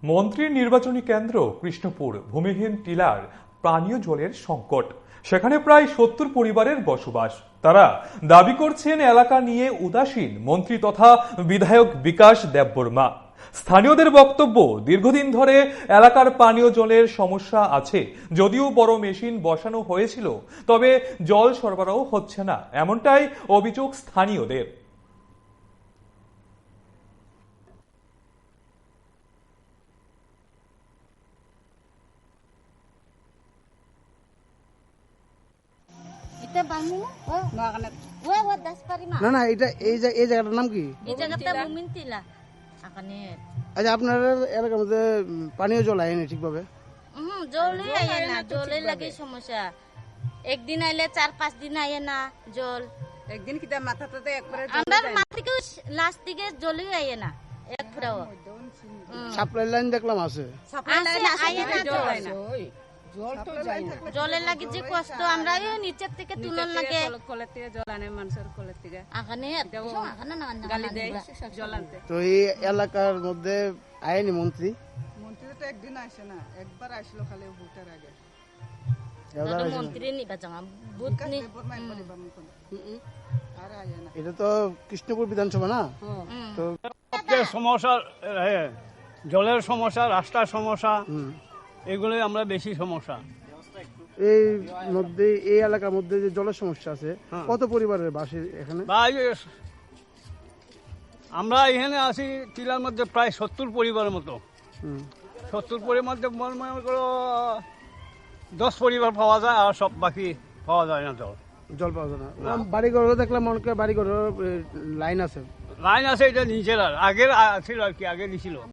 মন্ত্রীর নির্বাচনী কেন্দ্র কৃষ্ণপুর ভূমিহীন টিলার পানীয় জলের সংকট। সেখানে প্রায় ৭০ পরিবারের বসবাস। তারা দাবি করছেন এলাকা নিয়ে উদাসীন মন্ত্রী তথা বিধায়ক বিকাশ দেববর্মা। স্থানীয়দের বক্তব্য, দীর্ঘদিন ধরে এলাকার পানীয় জলের সমস্যা আছে। যদিও বড় মেশিন বসানো হয়েছিল, তবে জল সরবরাহ হচ্ছে না, এমনটাই অভিযোগ স্থানীয়দের। না না, এটা এই জায়গাটার নাম কি? এই জায়গাটা মুমিনটিলা। আচ্ছা, আপনার এলাকার মধ্যে পানীয় জল আয়নি ঠিকভাবে? জলই আয় না, জলের লাগে সমস্যা। একদিন আইলে ৪-৫ দিন আয় না জল। একদিন কিটা মাথাটাতে একবারে আমরা মাথা থেকে লাস্ট দিকে জলই আয় না এক ফুটাও। সাপ্লাই লাইন দেখলাম আছে। আয় না জলের লাগে যে কষ্ট, আমরা নিচের থেকে তুলন লাগে। কলের থেকে জল আনে, মানুষের কলের থেকে গালি দেয় জল আনতে। তো এই এলাকার মধ্যে আয়নি মন্ত্রী? মন্ত্রী তো একদিন আসে না, একবার আসলো খালি ভোটের আগে। মন্ত্রী নির্বাচন এটা তো কৃষ্ণপুর বিধানসভা না? তো সমস্যা, জলের সমস্যা, রাস্তার সমস্যা, এগুলোই আমরা বেশি সমস্যা। এই মধ্যে এই এলাকার মধ্যে যে জলের সমস্যা আছে, কত পরিবারের বাসে এখানে? আমরা এখানে আছি টিলার মধ্যে প্রায় ৭০ পরিবারের মতো। ৭০ পরিবার মধ্যে মনে করো 10 পরিবার পাওয়া যায়, আর সব বাকি পাওয়া যায় না। জল পাওয়া যায় না। বাড়িঘরও দেখলাম অনেক বাড়িঘরের লাইন আছে। লাইন আছে, এটা নিচের, আগের ছিল আর কি, আগে দিছিল।